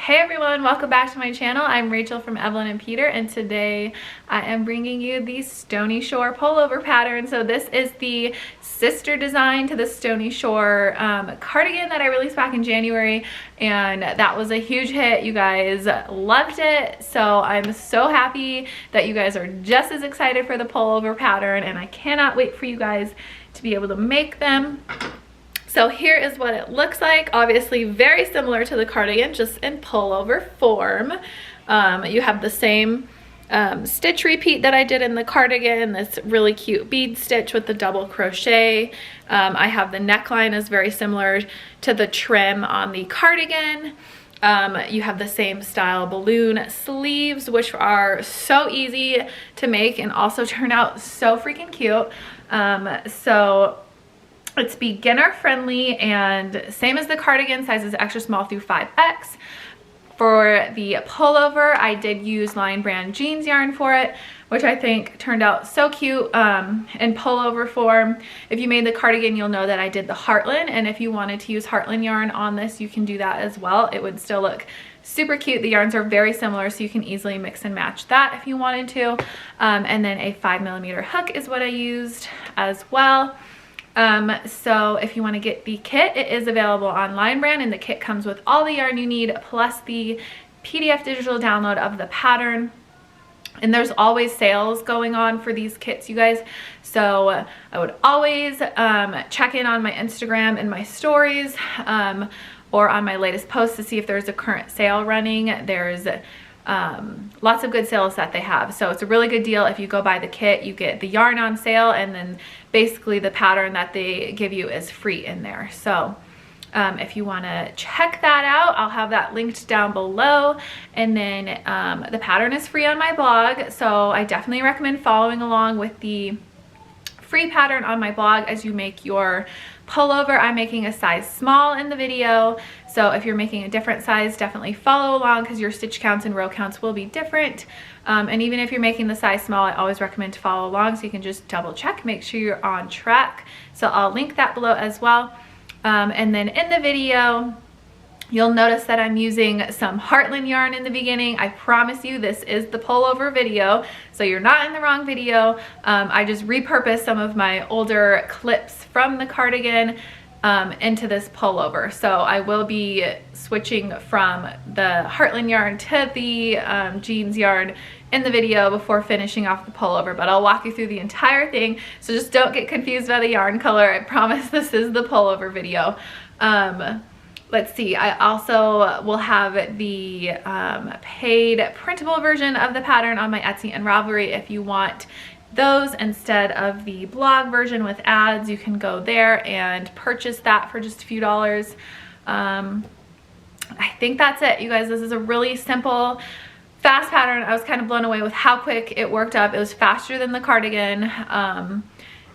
Hey everyone, welcome back to my channel. I'm Rachel from Evelyn and Peter, and today I am bringing you the Stony Shore pullover pattern. So this is the sister design to the Stony Shore cardigan that I released back in January, and that was a huge hit. You guys loved it, so I'm so happy that you guys are just as excited for the pullover pattern, and I cannot wait for you guys to be able to make them. So here is what it looks like. Obviously very similar to the cardigan, just in pullover form. You have the same stitch repeat that I did in the cardigan, this really cute bead stitch with the double crochet. I have the neckline is very similar to the trim on the cardigan. You have the same style balloon sleeves, which are so easy to make and also turn out so freaking cute. So it's beginner friendly and same as the cardigan, sizes extra small through 5X. For the pullover, I did use Lion Brand jeans yarn for it, which I think turned out so cute in pullover form. If you made the cardigan, you'll know that I did the Heartland, and if you wanted to use Heartland yarn on this, you can do that as well. It would still look super cute. The yarns are very similar, so you can easily mix and match that if you wanted to. And then a 5mm hook is what I used as well. So if you want to get the kit, it is available on Lion Brand, and the kit comes with all the yarn you need plus the PDF digital download of the pattern. And there's always sales going on for these kits, you guys. So I would always check in on my Instagram and my stories or on my latest post to see if there's a current sale running. There's lots of good sales that they have, so it's a really good deal. If you go buy the kit, you get the yarn on sale, and then basically the pattern that they give you is free in there. So if you want to check that out, I'll have that linked down below. And then the pattern is free on my blog, so I definitely recommend following along with the free pattern on my blog as you make your pullover. I'm making a size small in the video, so if you're making a different size, definitely follow along because your stitch counts and row counts will be different. And even if you're making the size small, I always recommend to follow along so you can just double check, make sure you're on track. So I'll link that below as well. And then in the video, you'll notice that I'm using some Heartland yarn in the beginning. I promise you this is the pullover video, so you're not in the wrong video. I just repurposed some of my older clips from the cardigan into this pullover. So I will be switching from the Heartland yarn to the jeans yarn in the video before finishing off the pullover, but I'll walk you through the entire thing, so just don't get confused by the yarn color. I promise this is the pullover video. Let's see, I also will have the paid printable version of the pattern on my Etsy and Ravelry. If you want those instead of the blog version with ads, you can go there and purchase that for just a few dollars. I think that's it, you guys. This is a really simple, fast pattern. I was kind of blown away with how quick it worked up. It was faster than the cardigan,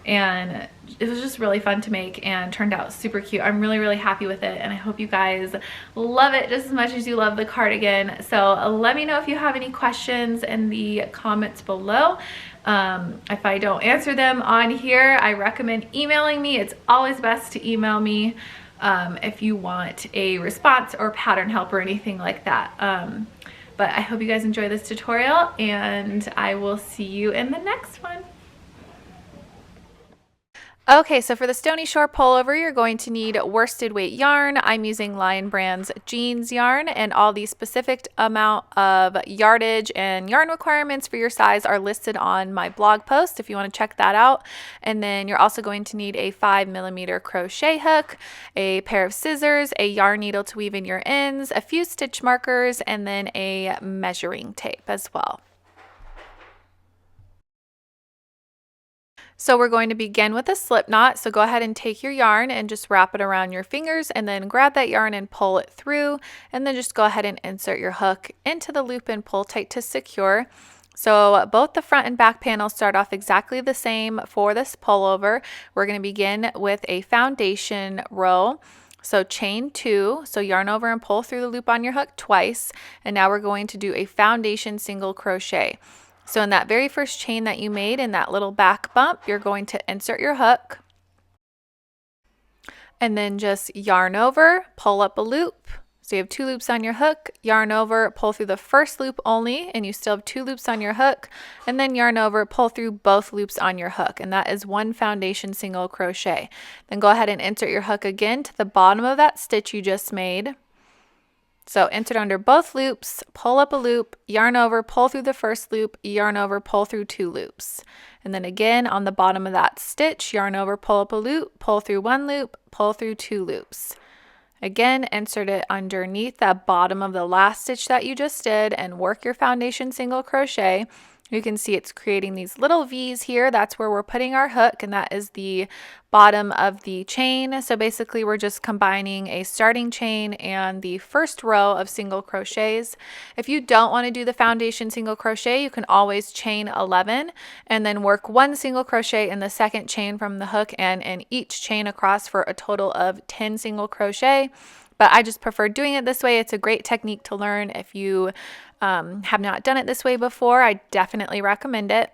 and it was just really fun to make and turned out super cute. I'm really happy with it, and I hope you guys love it just as much as you love the cardigan. So let me know if you have any questions in the comments below. If I don't answer them on here, I recommend emailing me. It's always best to email me if you want a response or pattern help or anything like that. But I hope you guys enjoy this tutorial, and I will see you in the next one. Okay, so for the Stony Shore pullover, you're going to need worsted weight yarn. I'm using Lion Brand's jeans yarn, and all the specific amount of yardage and yarn requirements for your size are listed on my blog post if you want to check that out. And then you're also going to need a 5mm crochet hook, a pair of scissors, a yarn needle to weave in your ends, a few stitch markers, and then a measuring tape as well. So we're going to begin with a slip knot. So go ahead and take your yarn and just wrap it around your fingers, and then grab that yarn and pull it through, and then just go ahead and insert your hook into the loop and pull tight to secure. So both the front and back panels start off exactly the same for this pullover. We're going to begin with a foundation row. So chain 2, so yarn over and pull through the loop on your hook twice, and now we're going to do a foundation single crochet. So in that very first chain that you made in that little back bump, you're going to insert your hook and then just yarn over, pull up a loop, So you have 2 loops on your hook, yarn over, pull through the first loop only, and you still have 2 loops on your hook, and then yarn over, pull through both loops on your hook, and that is 1 foundation single crochet. Then go ahead and insert your hook again to the bottom of that stitch you just made. So insert under both loops, pull up a loop, yarn over, pull through the first loop, yarn over, pull through 2 loops. And then again on the bottom of that stitch, yarn over, pull up a loop, pull through 1 loop, pull through 2 loops. Again, insert it underneath that bottom of the last stitch that you just did and work your foundation single crochet. You can see it's creating these little V's here. That's where we're putting our hook, and that is the bottom of the chain. So basically we're just combining a starting chain and the first row of single crochets. If you don't want to do the foundation single crochet, you can always chain 11 and then work 1 single crochet in the second chain from the hook and in each chain across for a total of 10 single crochet. But I just prefer doing it this way. It's a great technique to learn. If you have not done it this way before, I definitely recommend it.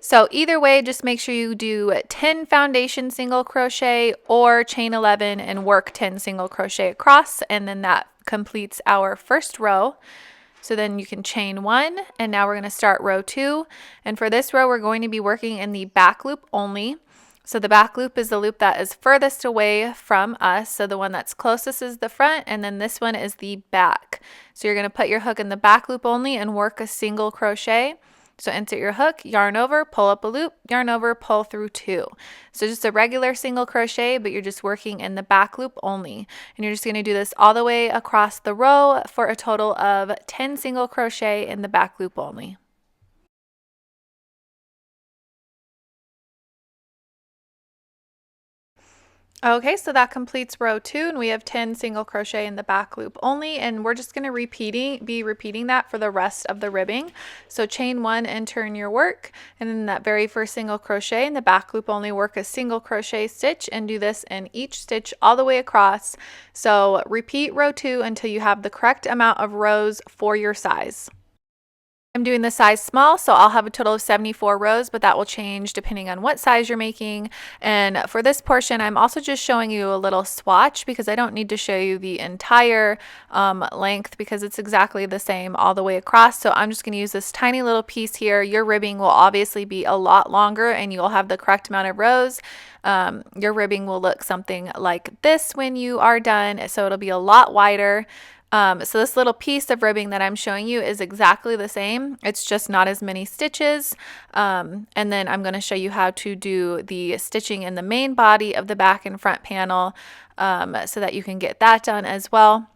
So either way, just make sure you do 10 foundation single crochet or chain 11 and work 10 single crochet across, and then that completes our first row. So then you can chain 1, and now we're going to start row 2. And for this row, we're going to be working in the back loop only. So the back loop is the loop that is furthest away from us. So the one that's closest is the front, and then this one is the back. So you're going to put your hook in the back loop only and work a single crochet. So insert your hook, yarn over, pull up a loop, yarn over, pull through 2. So just a regular single crochet, but you're just working in the back loop only. And you're just going to do this all the way across the row for a total of 10 single crochet in the back loop only. Okay, so that completes row 2, and we have 10 single crochet in the back loop only, and we're just going to be repeating that for the rest of the ribbing. So chain 1 and turn your work, and then that very first single crochet in the back loop only, work a single crochet stitch and do this in each stitch all the way across. So repeat row 2 until you have the correct amount of rows for your size. I'm doing the size small, so I'll have a total of 74 rows, but that will change depending on what size you're making. And for this portion, I'm also just showing you a little swatch because I don't need to show you the entire length because it's exactly the same all the way across. So I'm just going to use this tiny little piece here. Your ribbing will obviously be a lot longer and you'll have the correct amount of rows. Your ribbing will look something like this when you are done, so it'll be a lot wider. So this little piece of ribbing that I'm showing you is exactly the same. It's just not as many stitches. And then I'm going to show you how to do the stitching in the main body of the back and front panel so that you can get that done as well.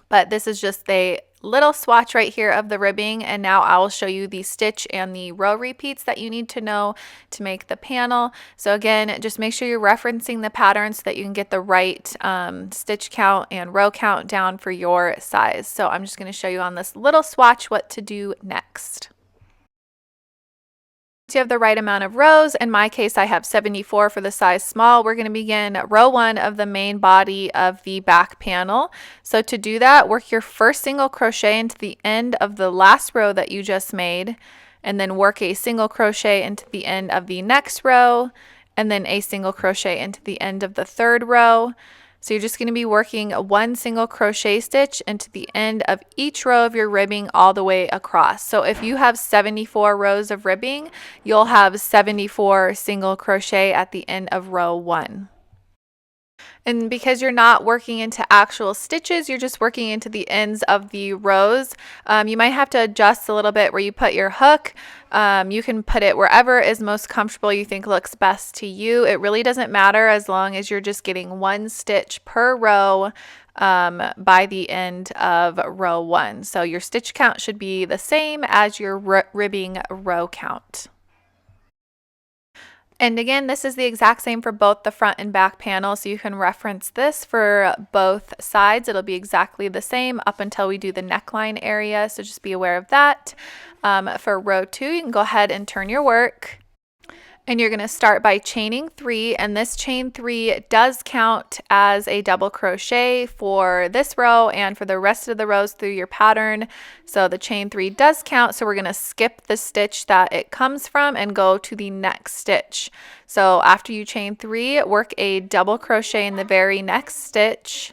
But this is just a little swatch right here of the ribbing, and now I will show you the stitch and the row repeats that you need to know to make the panel. So again, just make sure you're referencing the pattern so that you can get the right stitch count and row count down for your size. So I'm just going to show you on this little swatch what to do next. So you have the right amount of rows. In my case, I have 74 for the size small. We're going to begin row 1 of the main body of the back panel. So to do that, work your first single crochet into the end of the last row that you just made, and then work a single crochet into the end of the next row, and then a single crochet into the end of the third row. So you're just going to be working one single crochet stitch into the end of each row of your ribbing all the way across. So if you have 74 rows of ribbing, you'll have 74 single crochet at the end of row 1. And because you're not working into actual stitches, you're just working into the ends of the rows. You might have to adjust a little bit where you put your hook. You can put it wherever is most comfortable you think looks best to you. It really doesn't matter as long as you're just getting one stitch per row by the end of row 1. So your stitch count should be the same as your ribbing row count. And again, this is the exact same for both the front and back panel, so you can reference this for both sides. It'll be exactly the same up until we do the neckline area, so just be aware of that. For row 2, you can go ahead and turn your work. And you're going to start by chaining 3, and this chain 3 does count as a double crochet for this row and for the rest of the rows through your pattern. So the chain 3 does count, so we're going to skip the stitch that it comes from and go to the next stitch. So after you chain 3, work a double crochet in the very next stitch.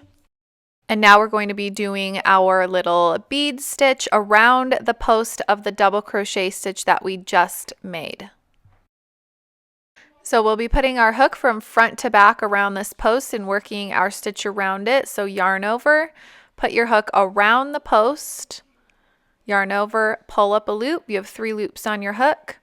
And now we're going to be doing our little bead stitch around the post of the double crochet stitch that we just made. So we'll be putting our hook from front to back around this post and working our stitch around it. So yarn over, put your hook around the post, yarn over, pull up a loop. You have 3 loops on your hook.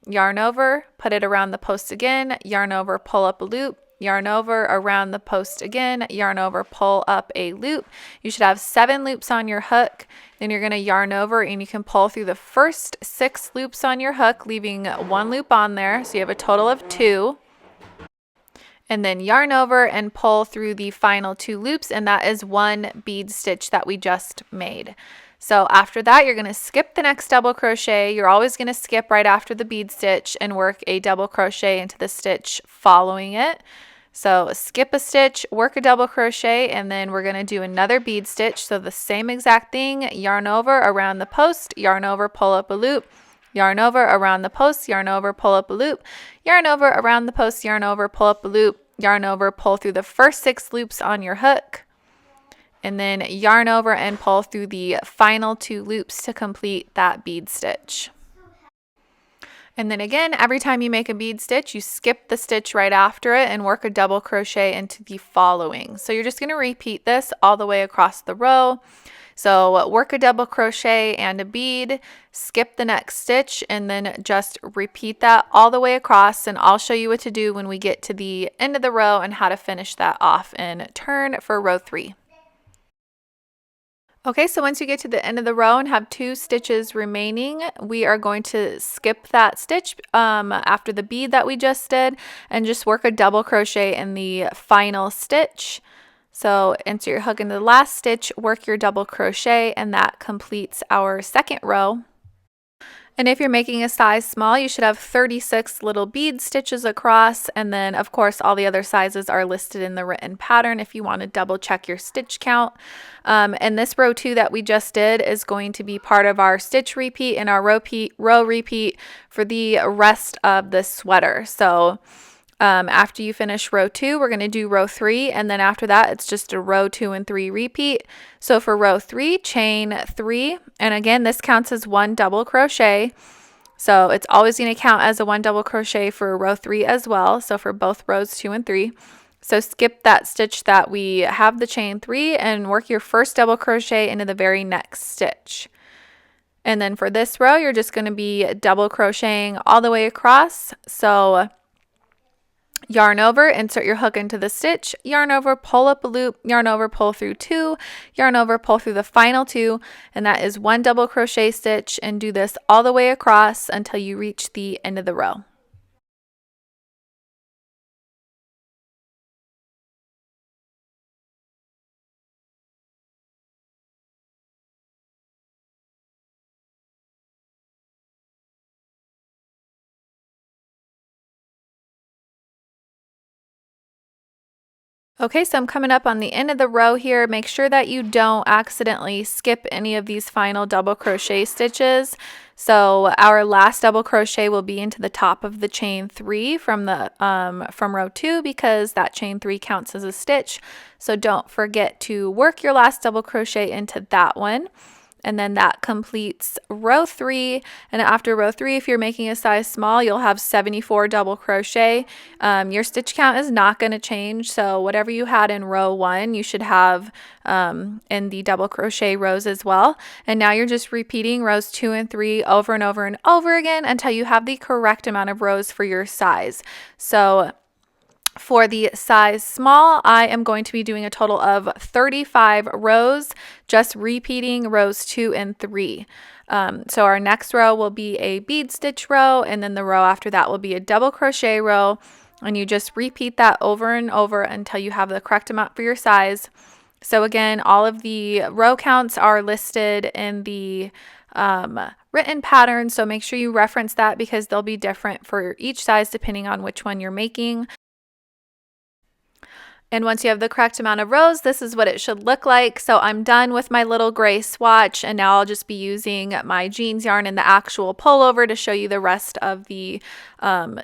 Yarn over, put it around the post again, yarn over, pull up a loop, yarn over, around the post again, yarn over, pull up a loop. You should have 7 loops on your hook. Then you're going to yarn over and you can pull through the first 6 loops on your hook, leaving 1 loop on there. So you have a total of 2. And then yarn over and pull through the final 2 loops, and that is 1 bead stitch that we just made. So after that, you're going to skip the next double crochet. You're always going to skip right after the bead stitch and work a double crochet into the stitch following it. So skip a stitch, work a double crochet, and then we're going to do another bead stitch. So the same exact thing, yarn over around the post, yarn over, pull up a loop, yarn over around the post, yarn over, pull up a loop, yarn over around the post, yarn over, pull up a loop, yarn over, pull through the first 6 loops on your hook, and then yarn over and pull through the final 2 loops to complete that bead stitch. And then again, every time you make a bead stitch, you skip the stitch right after it and work a double crochet into the following. So you're just going to repeat this all the way across the row. So work a double crochet and a bead, skip the next stitch, and then just repeat that all the way across. And I'll show you what to do when we get to the end of the row and how to finish that off and turn for row 3. Okay, so once you get to the end of the row and have 2 stitches remaining, we are going to skip that stitch after the bead that we just did and just work a double crochet in the final stitch. So insert your hook into the last stitch, work your double crochet, and that completes our second row. And if you're making a size small, you should have 36 little bead stitches across. And then of course, all the other sizes are listed in the written pattern if you want to double check your stitch count. And this row 2 that we just did is going to be part of our stitch repeat and our row repeat for the rest of the sweater. So after you finish row 2, we're going to do row 3, and then after that it's just a row 2 and 3 repeat. So for row 3, chain 3, and again this counts as 1 double crochet, so it's always going to count as a 1 double crochet for row 3 as well, so for both rows 2 and 3. So skip that stitch that we have the chain 3 and work your first double crochet into the very next stitch. And then for this row, you're just going to be double crocheting all the way across. So yarn over, insert your hook into the stitch, yarn over, pull up a loop, yarn over, pull through 2, yarn over, pull through the final 2, and that is 1 double crochet stitch, and do this all the way across until you reach the end of the row. Okay, so I'm coming up on the end of the row here. Make sure that you don't accidentally skip any of these final double crochet stitches. So our last double crochet will be into the top of the chain 3 from row 2, because that chain 3 counts as a stitch. So don't forget to work your last double crochet into that one. And then that completes row 3. And after row 3, if you're making a size small, you'll have 74 double crochet. Your stitch count is not going to change. So whatever you had in row 1, you should have in the double crochet rows as well. And now you're just repeating rows 2 and 3 over and over and over again until you have the correct amount of rows for your size. So for the size small, I am going to be doing a total of 35 rows, just repeating rows 2 and 3. So our next row will be a bead stitch row, and then the row after that will be a double crochet row, and you just repeat that over and over until you have the correct amount for your size. So again, all of the row counts are listed in the written pattern, so make sure you reference that because they'll be different for each size depending on which one you're making. And once you have the correct amount of rows, this is what it should look like. So I'm done with my little gray swatch, and now I'll just be using my jeans yarn in the actual pullover to show you the rest of the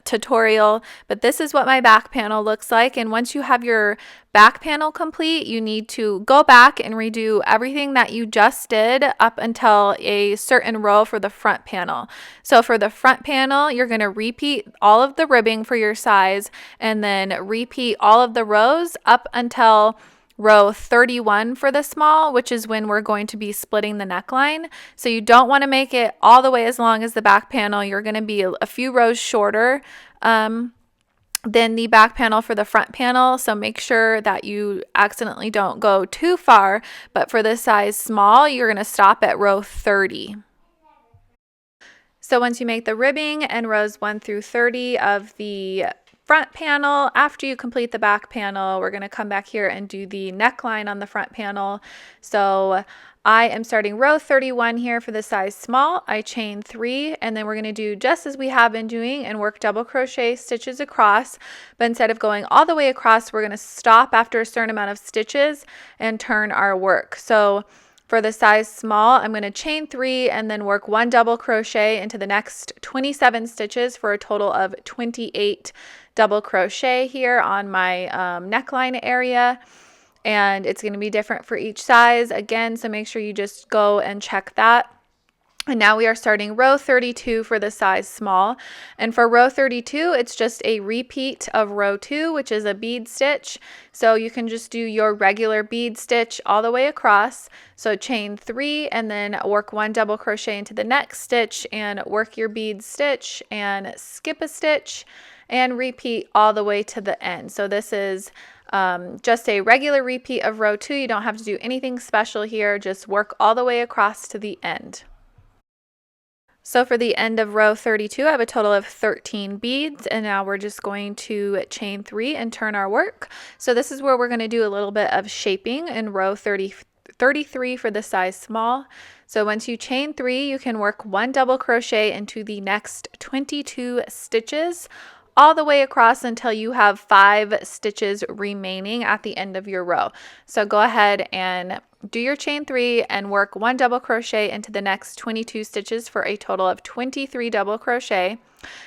tutorial, but this is what my back panel looks like. And once you have your back panel complete, you need to go back and redo everything that you just did up until a certain row for the front panel. So for the front panel, you're going to repeat all of the ribbing for your size and then repeat all of the rows up until row 31 for the small, which is when we're going to be splitting the neckline. So you don't want to make it all the way as long as the back panel. You're going to be a few rows shorter than the back panel for the front panel. So make sure that you accidentally don't go too far. But for the size small, you're going to stop at row 30. So once you make the ribbing and rows 1 through 30 of the front panel, after you complete the back panel, we're going to come back here and do the neckline on the front panel. So I am starting row 31 here for the size small. I chain 3, and then we're going to do just as we have been doing and work double crochet stitches across, but instead of going all the way across, we're going to stop after a certain amount of stitches and turn our work. So for the size small, I'm going to chain 3 and then work 1 double crochet into the next 27 stitches for a total of 28 double crochet here on my neckline area. And it's going to be different for each size again, so make sure you just go and check that. And now we are starting row 32 for the size small. And for row 32, it's just a repeat of row 2, which is a bead stitch. So you can just do your regular bead stitch all the way across. So chain 3 and then work 1 double crochet into the next stitch and work your bead stitch and skip a stitch and repeat all the way to the end. So this is just a regular repeat of row 2. You don't have to do anything special here. Just work all the way across to the end. So for the end of row 32, I have a total of 13 beads, and now we're just going to chain 3 and turn our work. So this is where we're going to do a little bit of shaping in row 33 for the size small. So once you chain 3, you can work 1 double crochet into the next 22 stitches all the way across until you have 5 stitches remaining at the end of your row. So go ahead and do your chain 3 and work 1 double crochet into the next 22 stitches for a total of 23 double crochet.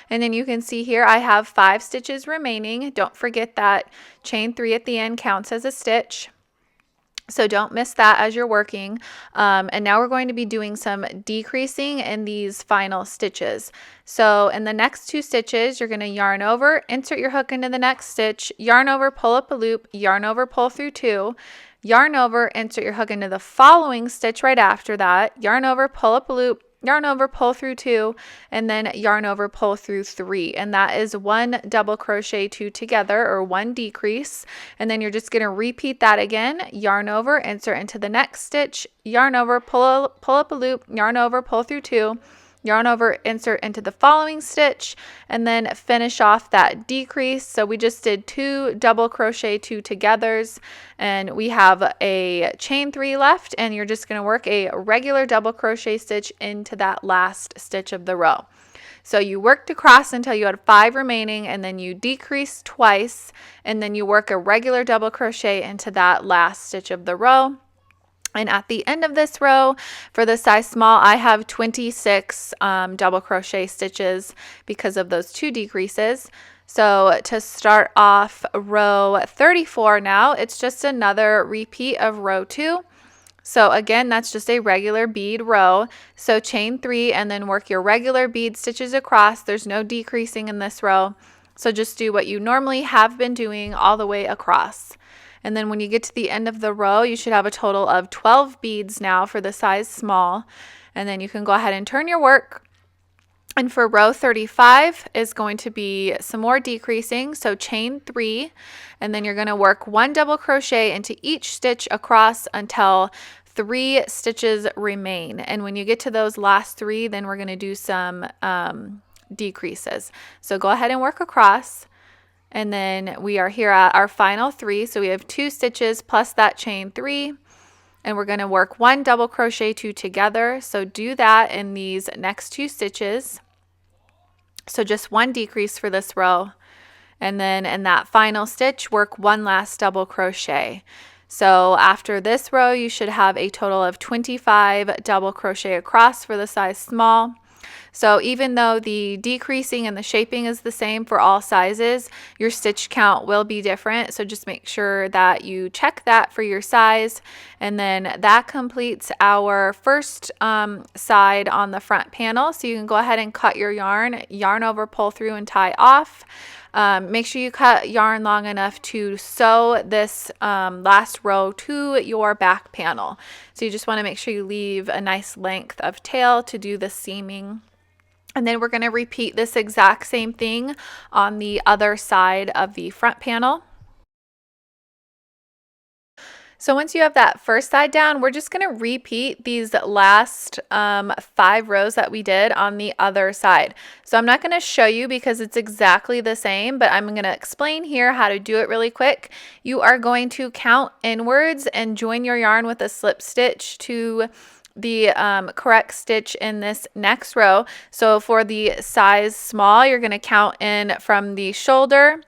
And then you can see here I have 5 stitches remaining. Don't forget that chain 3 at the end counts as a stitch. So don't miss that as you're working. And now we're going to be doing some decreasing in these final stitches. So in the next 2 stitches, you're going to yarn over, insert your hook into the next stitch, yarn over, pull up a loop, yarn over, pull through 2, yarn over, insert your hook into the following stitch right after that, yarn over, pull up a loop, yarn over, pull through 2, and then yarn over, pull through 3. And that is 1 double crochet 2 together, or 1 decrease. And then you're just going to repeat that again, yarn over, insert into the next stitch, yarn over, pull up a loop, yarn over, pull through 2, yarn over, insert into the following stitch, and then finish off that decrease. So we just did 2 double crochet 2 togethers, and we have a chain 3 left, and you're just going to work a regular double crochet stitch into that last stitch of the row. So you worked across until you had 5 remaining, and then you decrease twice, and then you work a regular double crochet into that last stitch of the row. And at the end of this row, for the size small, I have 26 double crochet stitches because of those 2 decreases. So to start off row 34 now, it's just another repeat of row 2. So again, that's just a regular bead row. So chain 3 and then work your regular bead stitches across. There's no decreasing in this row. So just do what you normally have been doing all the way across. And then when you get to the end of the row, you should have a total of 12 beads now for the size small. And then you can go ahead and turn your work. And for row 35 is going to be some more decreasing. So chain 3, and then you're going to work 1 double crochet into each stitch across until 3 stitches remain. And when you get to those last 3, then we're going to do some decreases. So go ahead and work across. And then we are here at our final 3. So we have 2 stitches plus that chain 3. And we're going to work 1 double crochet 2 together. So do that in these next 2 stitches. So just 1 decrease for this row. And then in that final stitch, work 1 last double crochet. So after this row, you should have a total of 25 double crochet across for the size small. So even though the decreasing and the shaping is the same for all sizes, your stitch count will be different. So just make sure that you check that for your size. And then that completes our first side on the front panel. So you can go ahead and cut your yarn over, pull through, and tie off. Make sure you cut yarn long enough to sew this last row to your back panel. So you just want to make sure you leave a nice length of tail to do the seaming. And then we're going to repeat this exact same thing on the other side of the front panel. So once you have that first side down, we're just going to repeat these last 5 rows that we did on the other side. So I'm not going to show you because it's exactly the same, but I'm going to explain here how to do it really quick. You are going to count inwards and join your yarn with a slip stitch to the correct stitch in this next row. So for the size small, you're going to count in from the shoulder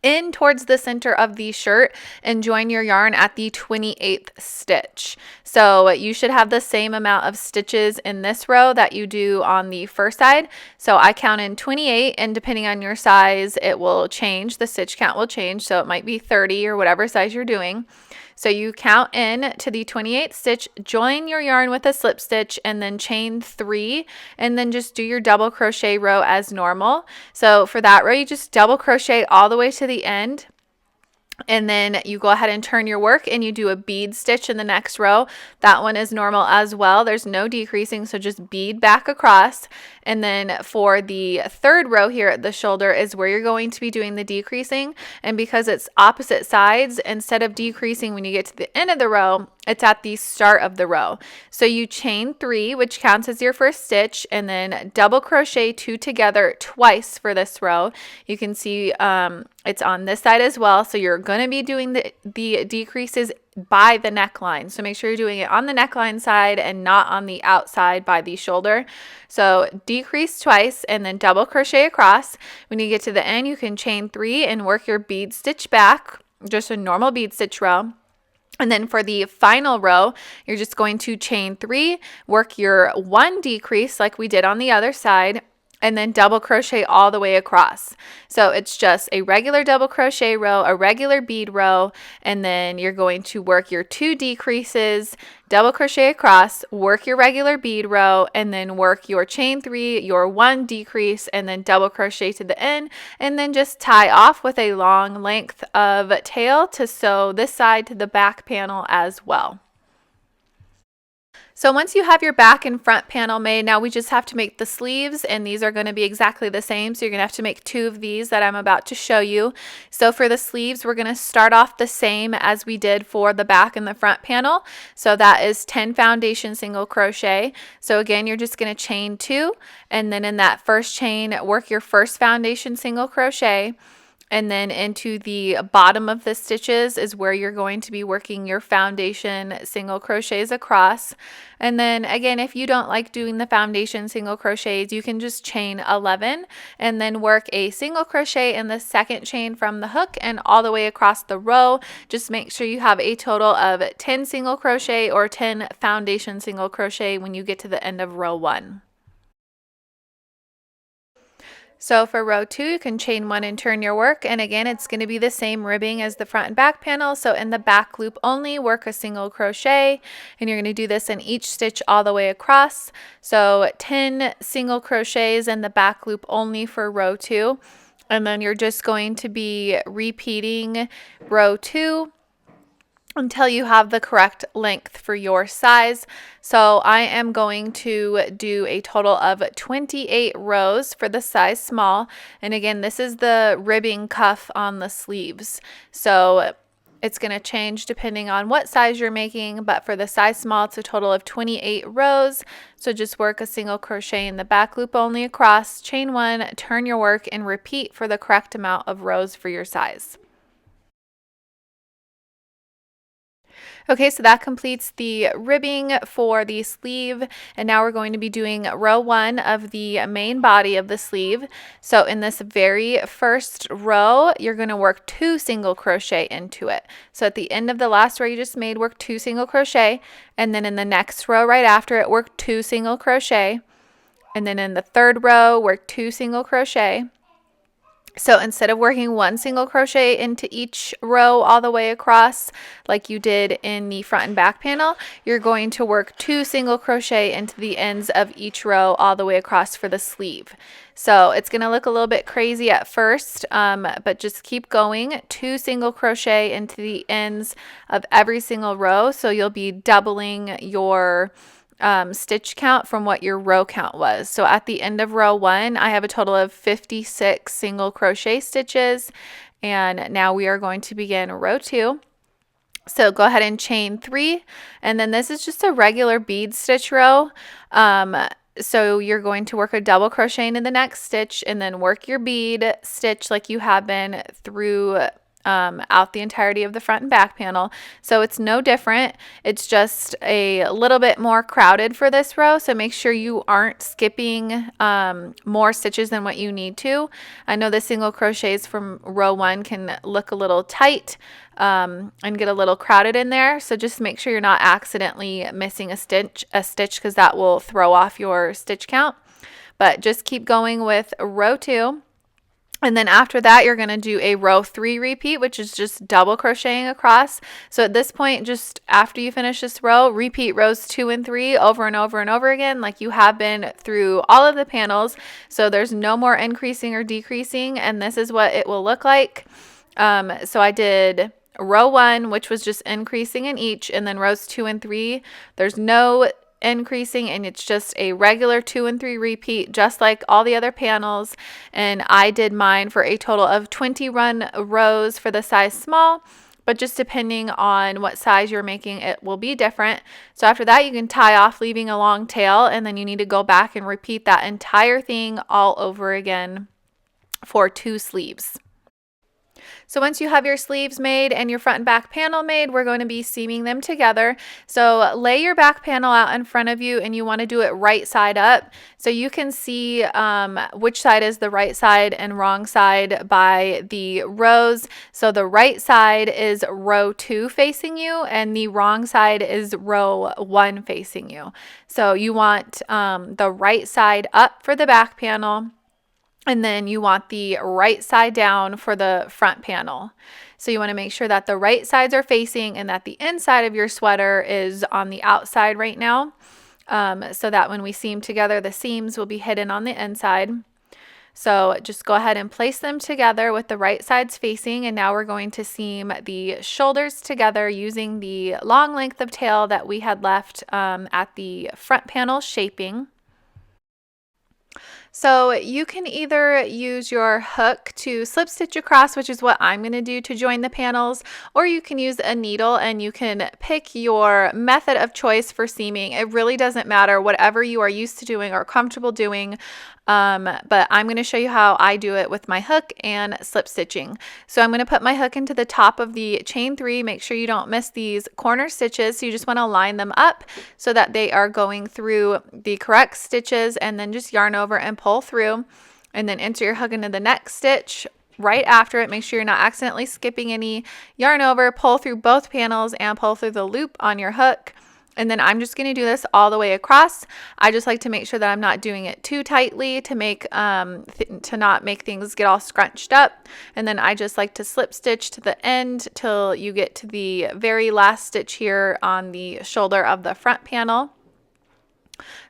in towards the center of the shirt and join your yarn at the 28th stitch. So you should have the same amount of stitches in this row that you do on the first side. So I count in 28, and depending on your size, it will change. The stitch count will change. So it might be 30 or whatever size you're doing. So you count in to the 28th stitch, join your yarn with a slip stitch, and then chain 3, and then just do your double crochet row as normal. So for that row, you just double crochet all the way to the end. And then you go ahead and turn your work and you do a bead stitch in the next row. That one is normal as well. There's no decreasing, so just bead back across. And then for the third row here at the shoulder is where you're going to be doing the decreasing. And because it's opposite sides, instead of decreasing when you get to the end of the row, it's at the start of the row. So you chain 3, which counts as your first stitch, and then double crochet 2 together twice for this row. You can see it's on this side as well. So you're going to be doing the decreases by the neckline. So make sure you're doing it on the neckline side and not on the outside by the shoulder. So decrease twice and then double crochet across. When you get to the end, you can chain 3 and work your bead stitch back, just a normal bead stitch row. And then for the final row, you're just going to chain 3, work your 1 decrease like we did on the other side, and then double crochet all the way across. So it's just a regular double crochet row, a regular bead row, and then you're going to work your 2 decreases, double crochet across, work your regular bead row, and then work your chain 3, your 1 decrease, and then double crochet to the end, and then just tie off with a long length of tail to sew this side to the back panel as well. So once you have your back and front panel made, now we just have to make the sleeves, and these are going to be exactly the same. So you're going to have to make 2 of these that I'm about to show you. So for the sleeves, we're going to start off the same as we did for the back and the front panel. So that is 10 foundation single crochet. So again, you're just going to chain 2, and then in that first chain, work your first foundation single crochet. And then into the bottom of the stitches is where you're going to be working your foundation single crochets across. And then again, if you don't like doing the foundation single crochets, you can just chain 11 and then work a single crochet in the second chain from the hook and all the way across the row. Just make sure you have a total of 10 single crochet or 10 foundation single crochet when you get to the end of row 1. So for row 2, you can chain 1 and turn your work, and again it's going to be the same ribbing as the front and back panel. So in the back loop only, work a single crochet, and you're going to do this in each stitch all the way across. So 10 single crochets in the back loop only for row 2, and then you're just going to be repeating row 2 until you have the correct length for your size. So I am going to do a total of 28 rows for the size small. And again, this is the ribbing cuff on the sleeves. So it's going to change depending on what size you're making, but for the size small, it's a total of 28 rows. So just work a single crochet in the back loop only across, chain 1, turn your work, and repeat for the correct amount of rows for your size. Okay, so that completes the ribbing for the sleeve, and now we're going to be doing row 1 of the main body of the sleeve. So in this very first row, you're going to work 2 single crochet into it. So at the end of the last row you just made, work 2 single crochet, and then in the next row right after it, work 2 single crochet. And then in the third row, work 2 single crochet. So instead of working 1 single crochet into each row all the way across like you did in the front and back panel, you're going to work 2 single crochet into the ends of each row all the way across for the sleeve. So it's going to look a little bit crazy at first, but just keep going. 2 single crochet into the ends of every single row, so you'll be doubling your stitch count from what your row count was. So at the end of row 1, I have a total of 56 single crochet stitches, and now we are going to begin row 2. So go ahead and chain 3, and then this is just a regular bead stitch row. So you're going to work a double crochet into the next stitch and then work your bead stitch like you have been through out the entirety of the front and back panel. So it's no different. It's just a little bit more crowded for this row. So make sure you aren't skipping more stitches than what you need to. I know the single crochets from row 1 can look a little tight and get a little crowded in there. So just make sure you're not accidentally missing a stitch because that will throw off your stitch count. But just keep going with row 2. And then after that, you're going to do a row 3 repeat, which is just double crocheting across. So at this point, just after you finish this row, repeat rows 2 and 3 over and over and over again, like you have been through all of the panels. So there's no more increasing or decreasing, and this is what it will look like. So I did row 1, which was just increasing in each, and then rows 2 and 3, there's no increasing, and it's just a regular 2 and 3 repeat, just like all the other panels. And I did mine for a total of 21 rows for the size small, but just depending on what size you're making, it will be different. So after that, you can tie off, leaving a long tail, and then you need to go back and repeat that entire thing all over again for 2 sleeves. So once you have your sleeves made and your front and back panel made, we're going to be seaming them together. So lay your back panel out in front of you, and you want to do it right side up. So you can see which side is the right side and wrong side by the rows. So the right side is row 2 facing you, and the wrong side is row 1 facing you. So you want the right side up for the back panel, and then you want the right side down for the front panel. So you want to make sure that the right sides are facing and that the inside of your sweater is on the outside right now, so that when we seam together, the seams will be hidden on the inside. So just go ahead and place them together with the right sides facing, and now we're going to seam the shoulders together using the long length of tail that we had left at the front panel shaping. So you can either use your hook to slip stitch across, which is what I'm going to do to join the panels, or you can use a needle, and you can pick your method of choice for seaming. It really doesn't matter, whatever you are used to doing or comfortable doing. But I'm going to show you how I do it with my hook and slip stitching. So I'm going to put my hook into the top of the chain 3. Make sure you don't miss these corner stitches. So you just want to line them up so that they are going through the correct stitches, and then just yarn over and pull through, and then enter your hook into the next stitch right after it. Make sure you're not accidentally skipping any. Yarn over, pull through both panels, and pull through the loop on your hook. And then I'm just going to do this all the way across. I just like to make sure that I'm not doing it too tightly to make to not make things get all scrunched up. And then I just like to slip stitch to the end till you get to the very last stitch here on the shoulder of the front panel.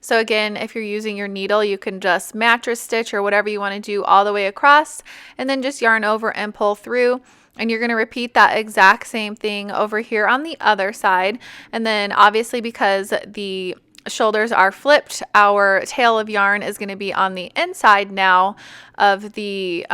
So again, if you're using your needle, you can just mattress stitch or whatever you want to do all the way across, and then just yarn over and pull through. And you're going to repeat that exact same thing over here on the other side. And then obviously, because the shoulders are flipped, our tail of yarn is going to be on the inside now of the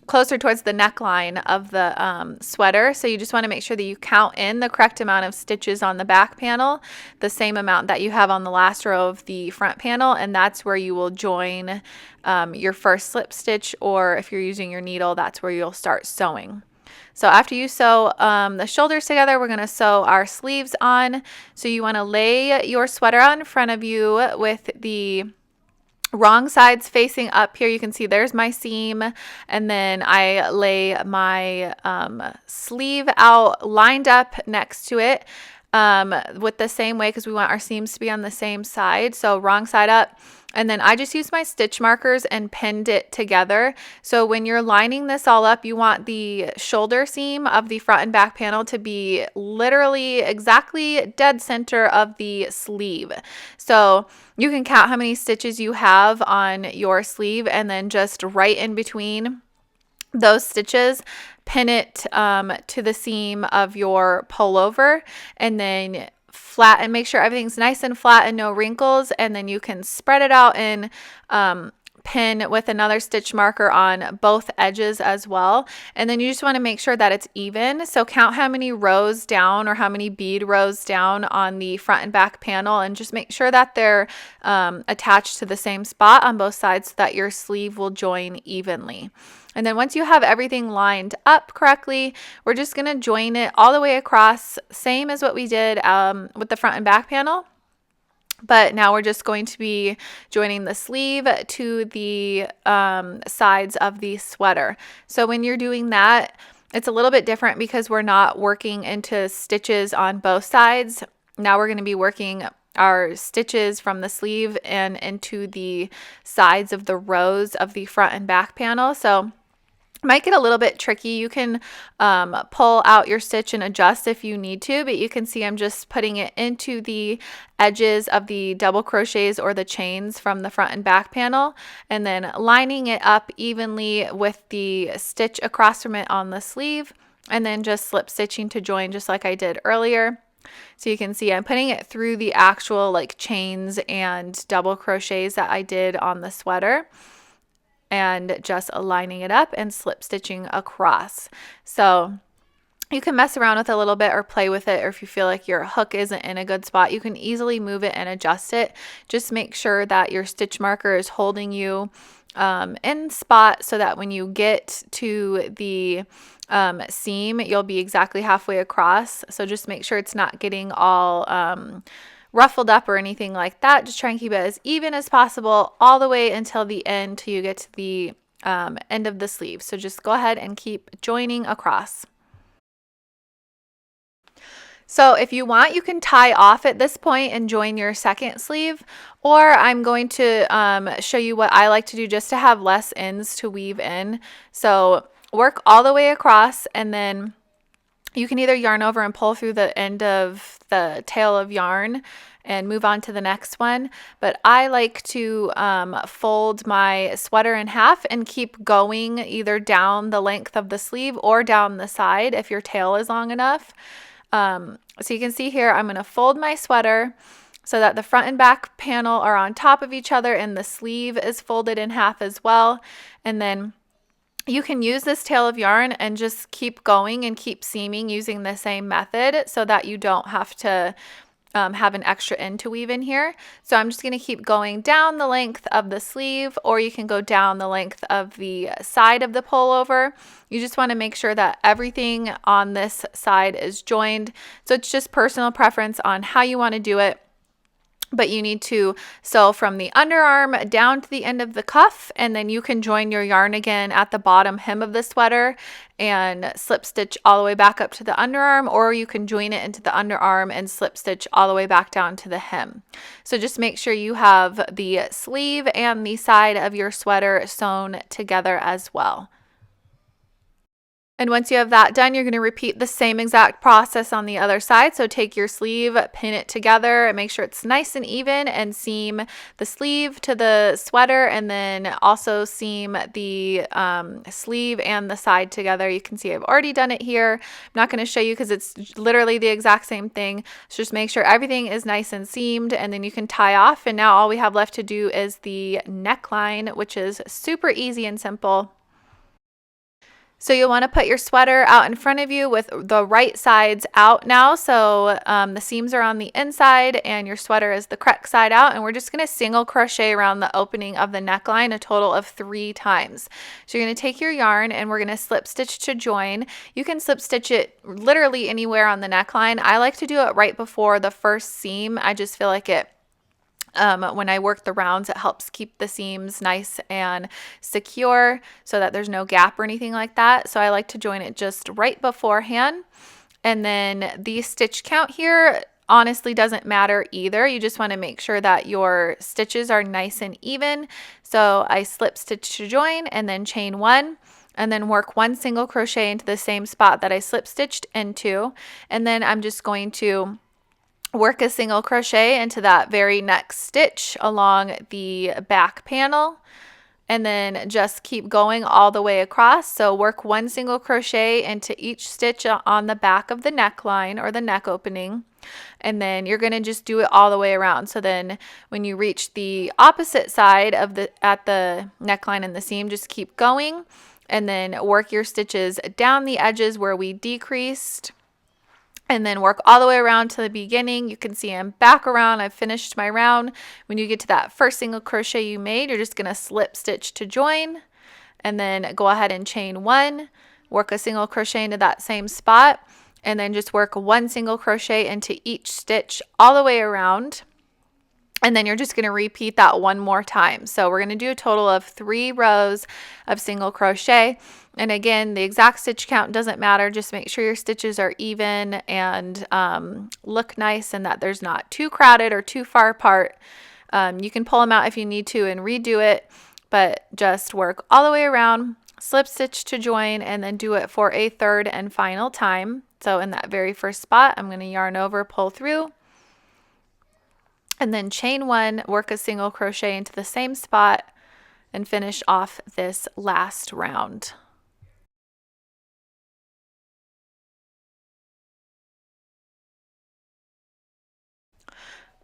closer towards the neckline of the sweater. So you just want to make sure that you count in the correct amount of stitches on the back panel, the same amount that you have on the last row of the front panel, and that's where you will join your first slip stitch, or if you're using your needle, that's where you'll start sewing. So after you sew the shoulders together, we're going to sew our sleeves on. So you want to lay your sweater out in front of you with the wrong sides facing up here. You can see there's my seam, and then I lay my sleeve out lined up next to it. with the same way because we want our seams to be on the same side. So wrong side up. And then I just used my stitch markers and pinned it together. So when you're lining this all up, you want the shoulder seam of the front and back panel to be literally exactly dead center of the sleeve. So you can count how many stitches you have on your sleeve and then just right in between those stitches, pin it to the seam of your pullover, and then flat and make sure everything's nice and flat and no wrinkles, and then you can spread it out and pin with another stitch marker on both edges as well. And then you just want to make sure that it's even. So count how many rows down or how many bead rows down on the front and back panel, and just make sure that they're attached to the same spot on both sides so that your sleeve will join evenly. And then once you have everything lined up correctly, we're just going to join it all the way across, same as what we did with the front and back panel. But now we're just going to be joining the sleeve to the sides of the sweater. So when you're doing that, it's a little bit different because we're not working into stitches on both sides. Now we're going to be working our stitches from the sleeve and into the sides of the rows of the front and back panel. So it might get a little bit tricky. You can pull out your stitch and adjust if you need to, but you can see I'm just putting it into the edges of the double crochets or the chains from the front and back panel, and then lining it up evenly with the stitch across from it on the sleeve, and then just slip stitching to join just like I did earlier. So you can see I'm putting it through the actual like chains and double crochets that I did on the sweater, and just aligning it up and slip stitching across. So you can mess around with it a little bit or play with it, or if you feel like your hook isn't in a good spot, you can easily move it and adjust it. Just make sure that your stitch marker is holding you in spot so that when you get to the seam, you'll be exactly halfway across. So just make sure it's not getting all ruffled up or anything like that. Just try and keep it as even as possible all the way until the end, till you get to the end of the sleeve. So just go ahead and keep joining across. So if you want, you can tie off at this point and join your second sleeve, or I'm going to show you what I like to do just to have less ends to weave in. So work all the way across, and then you can either yarn over and pull through the end of the tail of yarn and move on to the next one. But I like to fold my sweater in half and keep going either down the length of the sleeve or down the side if your tail is long enough. So you can see here, I'm going to fold my sweater so that the front and back panel are on top of each other and the sleeve is folded in half as well. And then you can use this tail of yarn and just keep going and keep seaming using the same method so that you don't have to have an extra end to weave in here. So I'm just going to keep going down the length of the sleeve, or you can go down the length of the side of the pullover. You just want to make sure that everything on this side is joined. So it's just personal preference on how you want to do it. But you need to sew from the underarm down to the end of the cuff, and then you can join your yarn again at the bottom hem of the sweater and slip stitch all the way back up to the underarm, or you can join it into the underarm and slip stitch all the way back down to the hem. So just make sure you have the sleeve and the side of your sweater sewn together as well. And once you have that done, you're going to repeat the same exact process on the other side. So take your sleeve, pin it together, and make sure it's nice and even, and seam the sleeve to the sweater, and then also seam the sleeve and the side together. You can see I've already done it here. I'm not going to show you because it's literally the exact same thing. So just make sure everything is nice and seamed, and then you can tie off. And now all we have left to do is the neckline, which is super easy and simple. So you'll want to put your sweater out in front of you with the right sides out now. So the seams are on the inside and your sweater is the correct side out. And we're just going to single crochet around the opening of the neckline a total of 3 times. So you're going to take your yarn and we're going to slip stitch to join. You can slip stitch it literally anywhere on the neckline. I like to do it right before the first seam. I just feel like it when I work the rounds, it helps keep the seams nice and secure so that there's no gap or anything like that. So I like to join it just right beforehand. And then the stitch count here honestly doesn't matter either. You just want to make sure that your stitches are nice and even. So I slip stitch to join and then chain 1 and then work 1 single crochet into the same spot that I slip stitched into. And then I'm just going to work a single crochet into that very next stitch along the back panel, and then just keep going all the way across. So work 1 single crochet into each stitch on the back of the neckline or the neck opening, and then you're going to just do it all the way around. So then when you reach the opposite side of the neckline and the seam, just keep going and then work your stitches down the edges where we decreased, and then work all the way around to the beginning. You can see I'm back around. I've finished my round. When you get to that first single crochet you made, you're just going to slip stitch to join and then go ahead and chain 1, work a single crochet into that same spot, and then just work 1 single crochet into each stitch all the way around. And then you're just going to repeat that 1 more time. So we're going to do a total of 3 rows of single crochet. And again, the exact stitch count doesn't matter. Just make sure your stitches are even and look nice and that there's not too crowded or too far apart. You can pull them out if you need to and redo it, but just work all the way around, slip stitch to join, and then do it for a 3rd and final time. So in that very first spot, I'm going to yarn over, pull through, and then chain 1, work a single crochet into the same spot, and finish off this last round.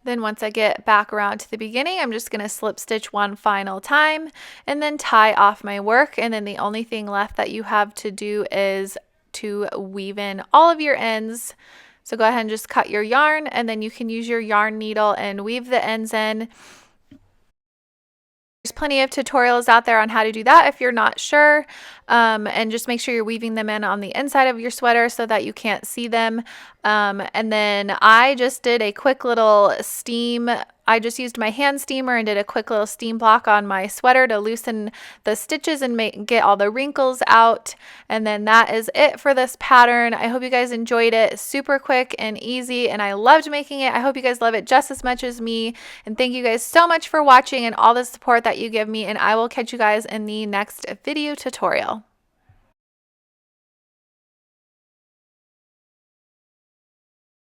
Then once I get back around to the beginning, I'm just going to slip stitch 1 final time and then tie off my work. And then the only thing left that you have to do is to weave in all of your ends. So go ahead and just cut your yarn, and then you can use your yarn needle and weave the ends in. There's plenty of tutorials out there on how to do that if you're not sure, and just make sure you're weaving them in on the inside of your sweater so that you can't see them. And then I just did a quick little steam. I just used my hand steamer and did a quick little steam block on my sweater to loosen the stitches and get all the wrinkles out. And then that is it for this pattern. I hope you guys enjoyed it. Super quick and easy, and I loved making it. I hope you guys love it just as much as me. And thank you guys so much for watching and all the support that you give me. And I will catch you guys in the next video tutorial.